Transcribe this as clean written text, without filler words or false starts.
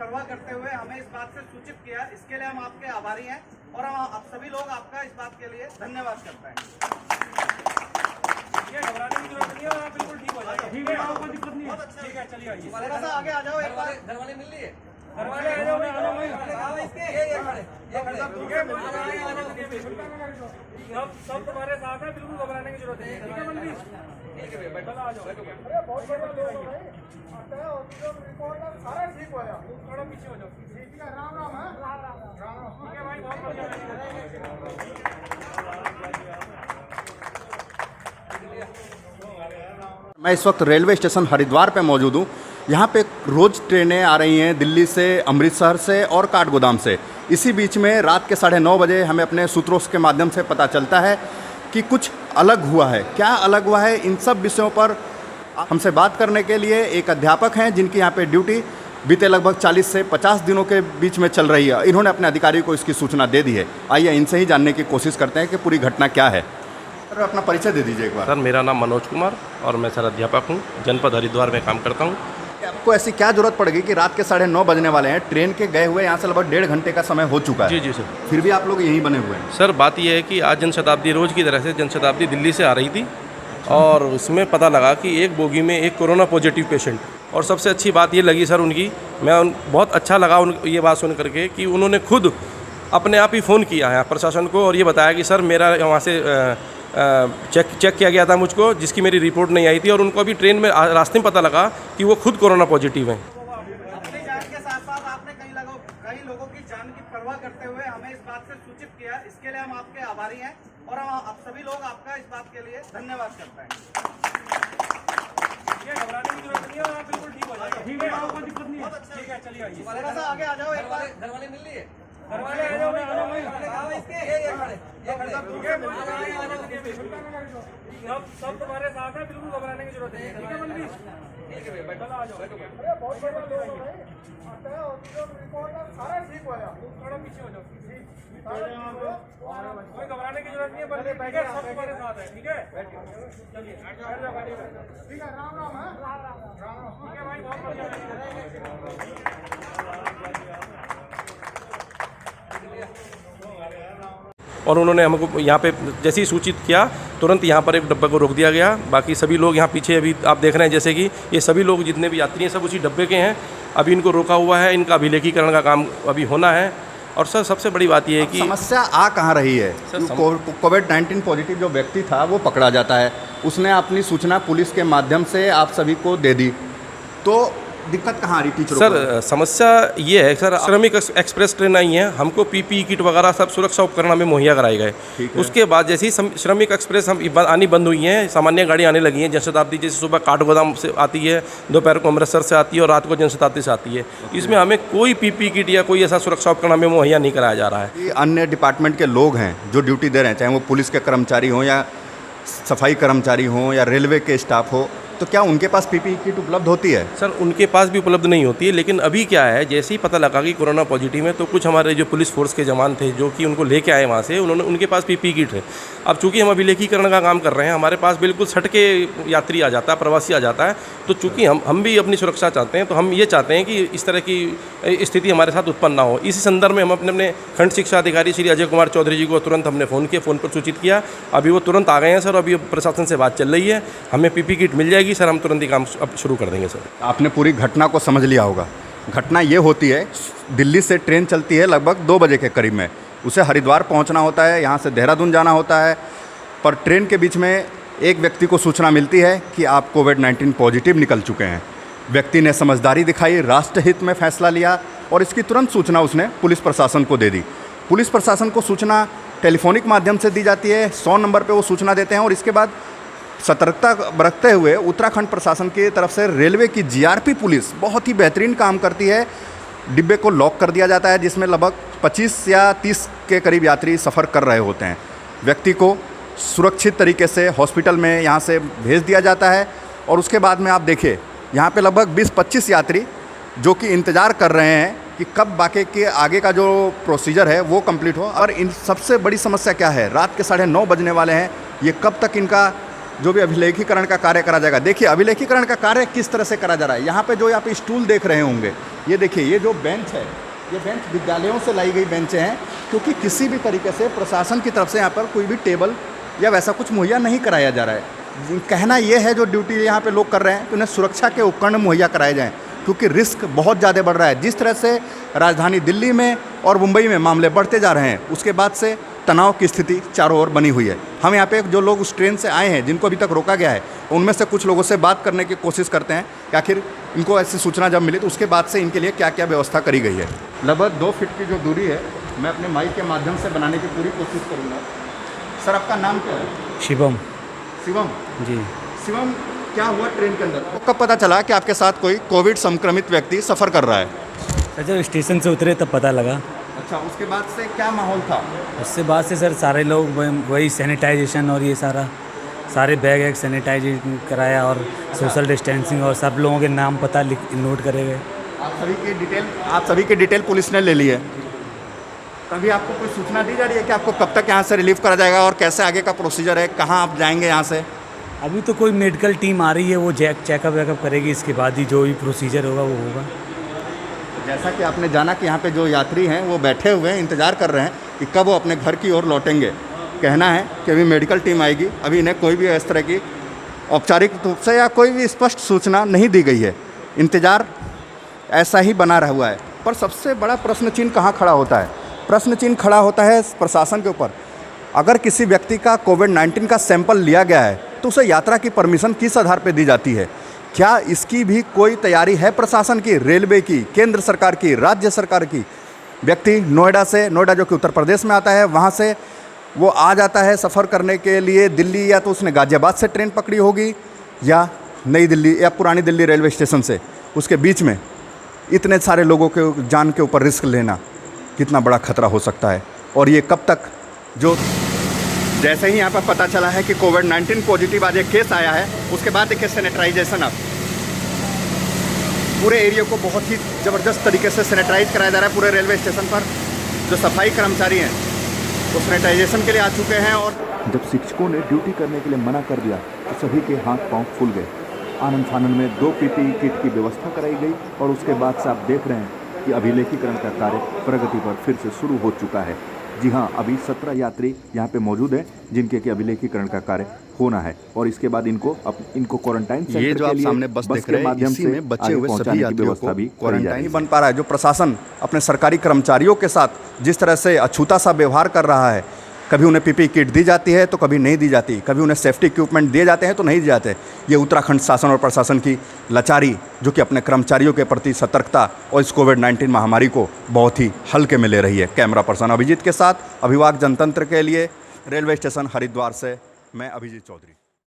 परवाह करते हुए हमें इस बात से सूचित किया, इसके लिए हम आपके आभारी हैं और हम आप सभी लोग आपका इस बात के लिए धन्यवाद करते हैं। घबराने की जरूरत नहीं है, आप बिल्कुल ठीक हो जाएगा। ठीक है, आपको दिक्कत नहीं है। ठीक है, चलिए आइए। थोड़ा सा आगे आ जाओ एक बार। घर वाले मिल लिए, घर वाले आ जाओ, सब तुम्हारे साथ है, बिल्कुल घबराने की जरूरत नहीं है। ठीक है मनवीर, ठीक है भैया, चलो आ जाओ। बहुत बढ़िया लोग हो भाई, रिपोर्ट सारा ठीक हो गया। थोड़ा पीछे हो जाओ। ठीक है, राम राम है। ठीक है भाई, बहुत बढ़िया। मैं इस वक्त रेलवे स्टेशन हरिद्वार पे मौजूद हूँ। यहाँ पे रोज़ ट्रेनें आ रही हैं दिल्ली से, अमृतसर से और काठगोदाम से। इसी बीच में रात के 9:30 बजे हमें अपने सूत्रों के माध्यम से पता चलता है कि कुछ अलग हुआ है। क्या अलग हुआ है, इन सब विषयों पर हमसे बात करने के लिए एक अध्यापक हैं जिनकी यहाँ पे ड्यूटी बीते लगभग 40 से 50 दिनों के बीच में चल रही है। इन्होंने अपने अधिकारी को इसकी सूचना दे दी है। आइए इनसे ही जानने की कोशिश करते हैं कि पूरी घटना क्या है। सर, अपना परिचय दे दीजिए एक बार। सर, मेरा नाम मनोज कुमार और मैं सर अध्यापक हूँ, जनपद हरिद्वार में काम करता हूँ। आपको ऐसी क्या जरूरत पड़ेगी कि रात के 9:30 बजने वाले हैं, ट्रेन के गए हुए यहाँ से लगभग 1.5 घंटे का समय हो चुका है। जी जी सर। फिर भी आप लोग यहीं बने हुए हैं। सर, बात यह है कि आज जनशताब्दी रोज़ की तरह से जनशताब्दी दिल्ली से आ रही थी और उसमें पता लगा कि एक बोगी में एक कोरोना पॉजिटिव पेशेंट, और सबसे अच्छी बात ये लगी सर उनकी, बहुत अच्छा लगा ये बात सुन करके कि उन्होंने खुद अपने आप ही फ़ोन किया है प्रशासन को और ये बताया कि सर मेरा वहाँ से चेक किया गया था मुझको, जिसकी मेरी रिपोर्ट नहीं आई थी, और उनको अभी ट्रेन में रास्ते में पता लगा कि वो खुद कोरोना पॉजिटिव हैं। अपनी जान के साथ साथ आपने कई लोगों की जान की परवाह करते हुए हमें इस बात से सूचित किया, इसके लिए हम आपके आभारी हैं और हम आप सभी लोग आपका इस बात के लिए धन्यवाद करते हैं। घबराने की जरूरत नहीं है, आप बिल्कुल ठीक हो जाएगा। ठीक है, आपको दिक्कत नहीं है। ठीक है, चलिए आइए। थोड़ा सा आगे आ जाओ एक बार। घर वाले मिल लिए, घर वाले आ जाओ, सब तुम्हारे साथ है, बिल्कुल घबराने की जरूरत नहीं है। ठीक है मनवीर, ठीक है भैया, चलो आ जाओ। बहुत बढ़िया लोग हो भाई, रिपोर्ट सारा ठीक हो गया। थोड़ा पीछे हो जाओ। कोई घबराने की जरूरत नहीं है, बल्कि ठीक है, सब तुम्हारे साथ है। ठीक है, चलिए बैठ जाओ गाड़ी में। ठीक है, राम राम है। ठीक है भाई, बहुत बढ़िया। और उन्होंने हमको यहाँ पे जैसे ही सूचित किया, तुरंत यहाँ पर एक डब्बे को रोक दिया गया। बाकी सभी लोग यहाँ पीछे अभी आप देख रहे हैं जैसे कि ये सभी लोग जितने भी यात्री हैं सब उसी डब्बे के हैं। अभी इनको रोका हुआ है, इनका अभिलेखीकरण का काम अभी होना है। और सर, सबसे बड़ी बात यह है कि समस्या आ कहाँ रही है? कोविड-19 पॉजिटिव जो व्यक्ति था वो पकड़ा जाता है, उसने अपनी सूचना पुलिस के माध्यम से आप सभी को दे दी, तो दिक्कत कहाँ आ रही टीचरों को? सर, समस्या ये है सर, श्रमिक एक्सप्रेस ट्रेन आई है, हमको पीपीई किट वगैरह सब सुरक्षा उपकरण हमें मुहैया कराए गए। उसके बाद जैसे ही श्रमिक एक्सप्रेस आनी बंद हुई हैं, सामान्य गाड़ी आने लगी हैं, जनशताब्दी जैसे सुबह काठगोदाम से आती है, दोपहर को अमृतसर से आती है और रात को जनशताब्दी से आती है। इसमें हमें कोई पीपीई किट या कोई ऐसा सुरक्षा उपकरण हमें मुहैया नहीं कराया जा रहा है। अन्य डिपार्टमेंट के लोग हैं जो ड्यूटी दे रहे हैं, चाहे वो पुलिस के कर्मचारी हों या सफाई कर्मचारी हों या रेलवे के स्टाफ हो, तो क्या उनके पास पीपीई किट उपलब्ध होती है? सर, उनके पास भी उपलब्ध नहीं होती है, लेकिन अभी क्या है, जैसे ही पता लगा कि कोरोना पॉजिटिव है तो कुछ हमारे जो पुलिस फोर्स के जवान थे जो कि उनको लेके आए वहाँ से, उनके पास पीपीई किट है। अब चूंकि हम अभिलेखीकरण का काम कर रहे हैं, हमारे पास बिल्कुल सट के यात्री आ जाता है, प्रवासी आ जाता है, तो चूंकि हम भी अपनी सुरक्षा चाहते हैं, तो हम ये चाहते हैं कि इस तरह की स्थिति हमारे साथ उत्पन्न ना हो। इसी संदर्भ में हम अपने खंड शिक्षा अधिकारी श्री अजय कुमार चौधरी जी को तुरंत हमने फ़ोन पर सूचित किया। अभी वो तुरंत आ गए हैं सर, अभी प्रशासन से बात चल रही है, हमें पीपीई किट मिल जाएगी सर, हम तुरंत ही काम अब शुरू कर देंगे सर। आपने पूरी घटना को समझ लिया होगा। घटना ये होती है, दिल्ली से ट्रेन चलती है लगभग 2 बजे के करीब में, उसे हरिद्वार पहुंचना होता है, यहाँ से देहरादून जाना होता है, पर ट्रेन के बीच में एक व्यक्ति को सूचना मिलती है कि आप कोविड-19 पॉजिटिव निकल चुके हैं। व्यक्ति ने समझदारी दिखाई, राष्ट्रहित में फैसला लिया और इसकी तुरंत सूचना उसने पुलिस प्रशासन को दे दी। पुलिस प्रशासन को सूचना टेलीफोनिक माध्यम से दी जाती है, 100 नंबर पर वो सूचना देते हैं और इसके बाद सतर्कता बरतते हुए उत्तराखंड प्रशासन की तरफ से रेलवे की जीआरपी पुलिस बहुत ही बेहतरीन काम करती है। डिब्बे को लॉक कर दिया जाता है जिसमें लगभग 25 या 30 के करीब यात्री सफ़र कर रहे होते हैं। व्यक्ति को सुरक्षित तरीके से हॉस्पिटल में यहाँ से भेज दिया जाता है और उसके बाद में आप देखिए यहाँ पे लगभग 20-25 यात्री जो कि इंतज़ार कर रहे हैं कि कब बाकी के आगे का जो प्रोसीजर है वो कंप्लीट हो। और इन सबसे बड़ी समस्या क्या है, रात के 9:30 बजने वाले हैं, ये कब तक इनका जो भी अभिलेखीकरण का कार्य करा जाएगा। देखिए अभिलेखीकरण का कार्य किस तरह से करा जा रहा है। यहाँ पे जो आप स्टूल देख रहे होंगे, ये देखिए, ये जो बेंच है, ये बेंच विद्यालयों से लाई गई बेंचें हैं, क्योंकि किसी भी तरीके से प्रशासन की तरफ से यहाँ पर कोई भी टेबल या वैसा कुछ मुहैया नहीं कराया जा रहा है। कहना ये है जो ड्यूटी यहाँ पे लोग कर रहे हैं कि उन्हें सुरक्षा के उपकरण मुहैया कराए जाएँ, क्योंकि रिस्क बहुत ज़्यादा बढ़ रहा है। जिस तरह से राजधानी दिल्ली में और मुंबई में मामले बढ़ते जा रहे हैं, उसके बाद से तनाव की स्थिति चारों ओर बनी हुई है। हम यहाँ पे जो लोग उस ट्रेन से आए हैं, जिनको अभी तक रोका गया है, उनमें से कुछ लोगों से बात करने की कोशिश करते हैं कि आखिर इनको ऐसी सूचना जब मिली तो उसके बाद से इनके लिए क्या क्या व्यवस्था करी गई है। लगभग 2 फीट की जो दूरी है, मैं अपने माइक के माध्यम से बनाने की पूरी कोशिश करूँगा। सर, आपका नाम क्या है? शिवम। शिवम जी। शिवम, क्या हुआ ट्रेन के अंदर? तो कब पता चला कि आपके साथ कोई कोविड संक्रमित व्यक्ति सफ़र कर रहा है? सर जब स्टेशन से उतरे तब पता लगा। अच्छा, उसके बाद से क्या माहौल था? उसके बाद से सर सारे लोग वही सैनिटाइजेशन और ये सारे बैग वैग सैनिटाइज कराया और सोशल डिस्टेंसिंग और सब लोगों के नाम पता नोट करे गए। आप सभी की डिटेल पुलिस ने ले ली है। कभी आपको कोई सूचना दी जा रही है कि आपको कब तक यहाँ से रिलीव करा जाएगा और कैसे आगे का प्रोसीजर है, कहाँ आप जाएंगे यहाँ से? अभी तो कोई मेडिकल टीम आ रही है, वो चेकअप वेकअप करेगी, इसके बाद ही जो भी प्रोसीजर होगा वो होगा। जैसा कि आपने जाना कि यहाँ पे जो यात्री हैं वो बैठे हुए हैं, इंतज़ार कर रहे हैं कि कब वो अपने घर की ओर लौटेंगे। कहना है कि अभी मेडिकल टीम आएगी, अभी इन्हें कोई भी इस तरह की औपचारिक रूप से या कोई भी स्पष्ट सूचना नहीं दी गई है। इंतज़ार ऐसा ही बना रहा हुआ है। पर सबसे बड़ा प्रश्न चिन्ह कहाँ खड़ा होता है? प्रश्न चिन्ह खड़ा होता है प्रशासन के ऊपर। अगर किसी व्यक्ति का कोविड-19 का सैंपल लिया गया है तो उसे यात्रा की परमिशन किस आधार पर दी जाती है? क्या इसकी भी कोई तैयारी है प्रशासन की, रेलवे की, केंद्र सरकार की, राज्य सरकार की? व्यक्ति नोएडा जो कि उत्तर प्रदेश में आता है, वहाँ से वो आ जाता है सफ़र करने के लिए दिल्ली, या तो उसने गाज़ियाबाद से ट्रेन पकड़ी होगी या नई दिल्ली या पुरानी दिल्ली रेलवे स्टेशन से। उसके बीच में इतने सारे लोगों के जान के ऊपर रिस्क लेना कितना बड़ा खतरा हो सकता है। और ये कब तक, जो जैसे ही यहाँ पर पता चला है कि कोविड-19 पॉजिटिव आज एक केस आया है, उसके बाद देखिए सैनिटाइजेशन, अब पूरे एरिया को बहुत ही ज़बरदस्त तरीके से सैनिटाइज कराया जा रहा है। पूरे रेलवे स्टेशन पर जो सफाई कर्मचारी हैं वो सैनिटाइजेशन के लिए आ चुके हैं। और जब शिक्षकों ने ड्यूटी करने के लिए मना कर दिया तो सभी के हाथ पांव फूल गए। आनंद फानंद में 2 PPE किट की व्यवस्था कराई गई और उसके बाद से आप देख रहे हैं कि अभिलेखीकरण का कार्य प्रगति पर फिर से शुरू हो चुका है। जी हाँ, अभी 17 यात्री यहाँ पे मौजूद हैं जिनके कि अभिलेखीकरण का कार्य होना है और इसके बाद इनको क्वारंटाइन सेंटर ये जो आप सामने बस देख रहे हैं, इसी में बचे हुए सभी यात्रियों को क्वारंटाइन नहीं बन पा रहा है। जो प्रशासन अपने सरकारी कर्मचारियों के साथ जिस तरह से अछूता सा व्यवहार कर रहा है, कभी उन्हें PPE किट दी जाती है तो कभी नहीं दी जाती, कभी उन्हें सेफ्टी इक्विपमेंट दिए जाते हैं तो नहीं दिए जाते। ये उत्तराखंड शासन और प्रशासन की लाचारी, जो कि अपने कर्मचारियों के प्रति सतर्कता और इस कोविड-19 महामारी को बहुत ही हल्के में ले रही है। कैमरा पर्सन अभिजीत के साथ अभिवाक जनतंत्र के लिए रेलवे स्टेशन हरिद्वार से मैं अभिजीत चौधरी।